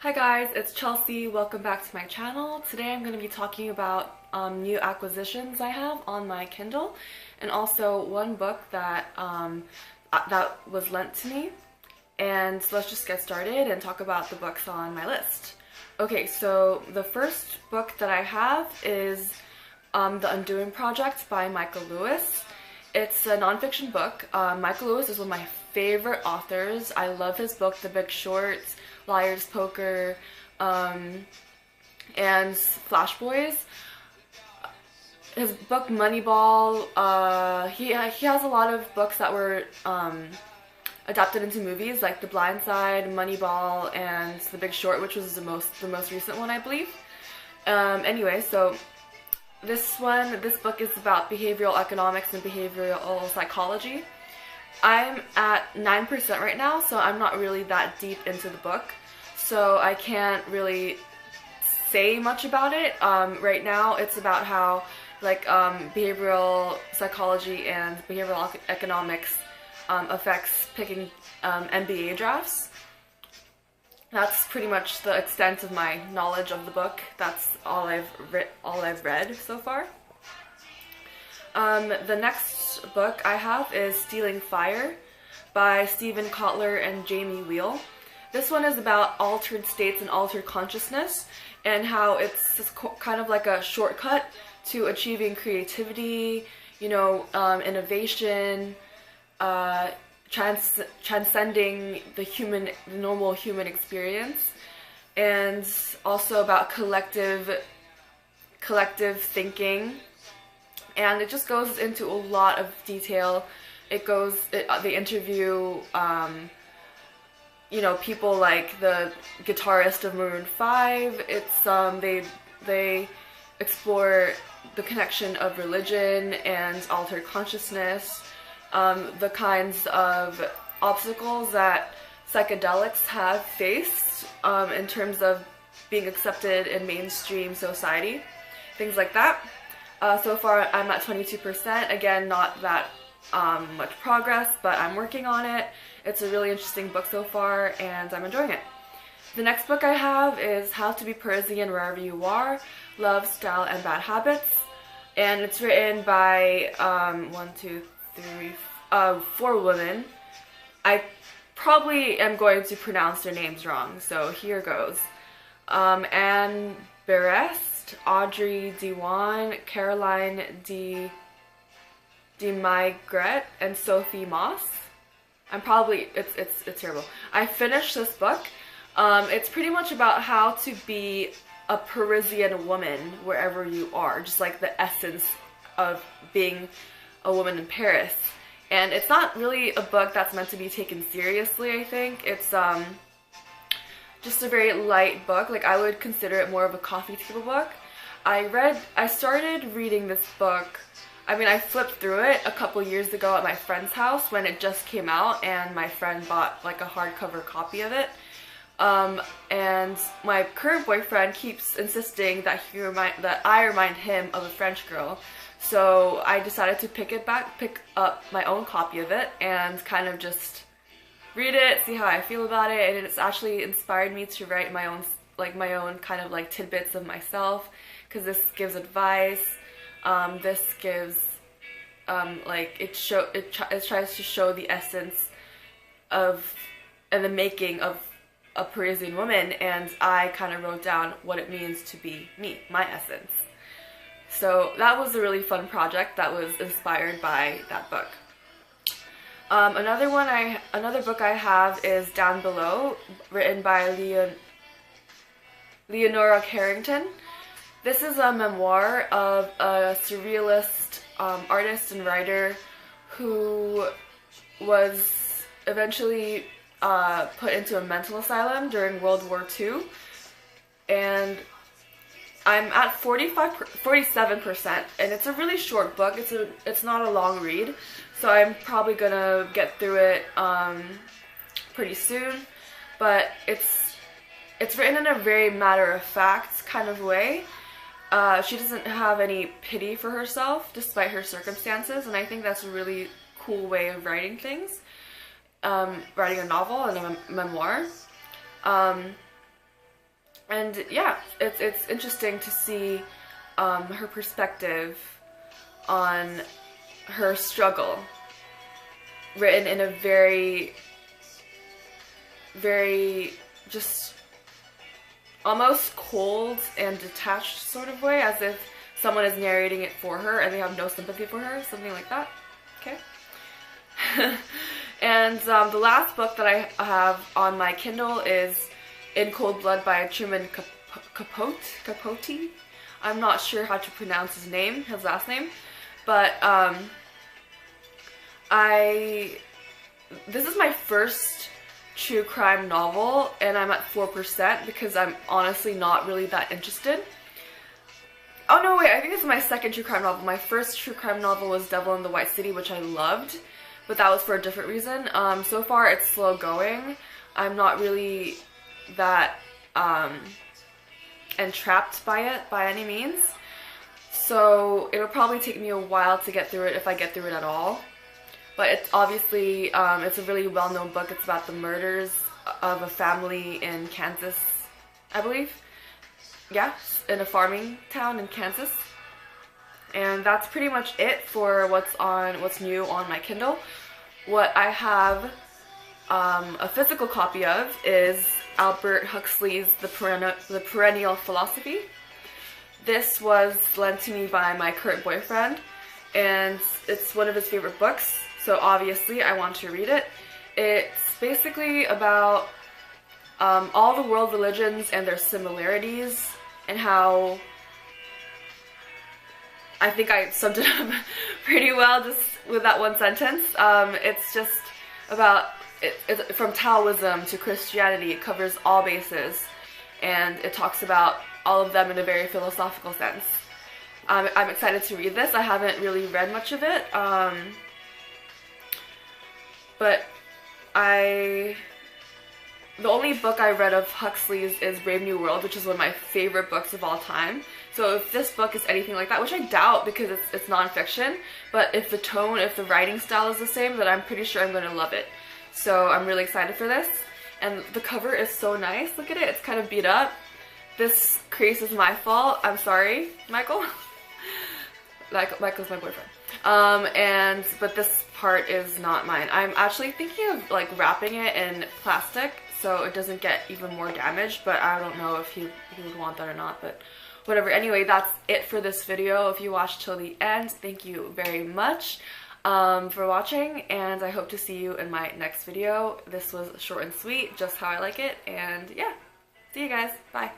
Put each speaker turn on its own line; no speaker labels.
Hi guys, it's Chelsea. Welcome back to my channel. Today I'm going to be talking about new acquisitions I have on my Kindle, and also one book that that was lent to me. And so let's just get started and talk about the books on my list. Okay, so the first book that I have is The Undoing Project by Michael Lewis. It's a nonfiction book. Michael Lewis is one of my favorite authors. I love his book, The Big Short, Liar's Poker, and Flash Boys. His book Moneyball, he has a lot of books that were adapted into movies, like The Blind Side, Moneyball, and The Big Short, which was the most recent one, I believe. Anyway, so this book is about behavioral economics and behavioral psychology. I'm at 9% right now, so I'm not really that deep into the book, so I can't really say much about it. Right now, it's about how behavioral psychology and behavioral economics affects picking NBA drafts. That's pretty much the extent of my knowledge of the book. That's all I've read so far. The next book I have is Stealing Fire by Stephen Kotler and Jamie Wheel. This one is about altered states and altered consciousness, and how it's kind of like a shortcut to achieving creativity, innovation, transcending the normal human experience, and also about collective thinking. And it just goes into a lot of detail. They interview, people like the guitarist of Maroon 5. They explore the connection of religion and altered consciousness, the kinds of obstacles that psychedelics have faced in terms of being accepted in mainstream society, things like that. So far I'm at 22%, again not that much progress, but I'm working on it. It's a really interesting book so far and I'm enjoying it. The next book I have is How to Be Parisian Wherever You Are, Love, Style, and Bad Habits, and it's written by 4 women. I probably am going to pronounce their names wrong, so here goes. Anne Berest, Audrey Dewan, Caroline de Maigret, and Sophie Moss. It's terrible. I finished this book. It's pretty much about how to be a Parisian woman wherever you are, just like the essence of being a woman in Paris. And it's not really a book that's meant to be taken seriously, I think. It's just a very light book. Like, I would consider it more of a coffee table book. I started reading this book, I flipped through it a couple years ago at my friend's house when it just came out, and my friend bought like a hardcover copy of it. And my current boyfriend keeps insisting that I remind him of a French girl. So I decided to pick up my own copy of it and kind of just read it, see how I feel about it, and it's actually inspired me to write my own kind of like tidbits of myself, because this gives advice. This gives it tries to show the essence of and the making of a Parisian woman, and I kind of wrote down what it means to be me, my essence. So that was a really fun project that was inspired by that book. Another book I have is Down Below, written by Leonora Carrington. This is a memoir of a surrealist artist and writer who was eventually put into a mental asylum during World War II. And I'm at 47%, and it's a really short book. It's not a long read, so I'm probably gonna get through it pretty soon. But it's written in a very matter-of-fact kind of way. She doesn't have any pity for herself despite her circumstances, and I think that's a really cool way of writing things. Writing a novel and a memoir. And yeah, it's interesting to see her perspective on her struggle, written in a very, very just almost cold and detached sort of way, as if someone is narrating it for her and they have no sympathy for her, something like that. Okay. And the last book that I have on my Kindle is In Cold Blood by Truman Capote. I'm not sure how to pronounce his last name, but this is my first true crime novel, and I'm at 4% because I'm honestly not really that interested. Oh no, wait, I think this is my second true crime novel. My first true crime novel was Devil in the White City, which I loved, but that was for a different reason. So far it's slow going. I'm not really that entrapped by it by any means. So it'll probably take me a while to get through it, if I get through it at all. But it's obviously, it's a really well-known book. It's about the murders of a family in Kansas, I believe. Yeah, in a farming town in Kansas. And that's pretty much it for what's new on my Kindle. What I have a physical copy of is Albert Huxley's The Perennial Philosophy. This was lent to me by my current boyfriend, and it's one of his favorite books, so obviously I want to read it. It's basically about all the world religions and their similarities, and how I think I summed it up pretty well just with that one sentence. It's just about, from Taoism to Christianity, it covers all bases, and it talks about all of them in a very philosophical sense. I'm excited to read this. I haven't really read much of it, but the only book I read of Huxley's is Brave New World, which is one of my favorite books of all time. So if this book is anything like that, which I doubt because it's non-fiction, but if the writing style is the same, then I'm pretty sure I'm going to love it. So I'm really excited for this. And the cover is so nice. Look at it. It's kind of beat up. This crease is my fault. I'm sorry, Michael. Michael's my boyfriend. But this part is not mine. I'm actually thinking of like wrapping it in plastic so it doesn't get even more damaged, but I don't know if he would want that or not, but whatever. Anyway, that's it for this video. If you watched till the end, thank you very much for watching, and I hope to see you in my next video. This was short and sweet, just how I like it, and yeah, see you guys. Bye.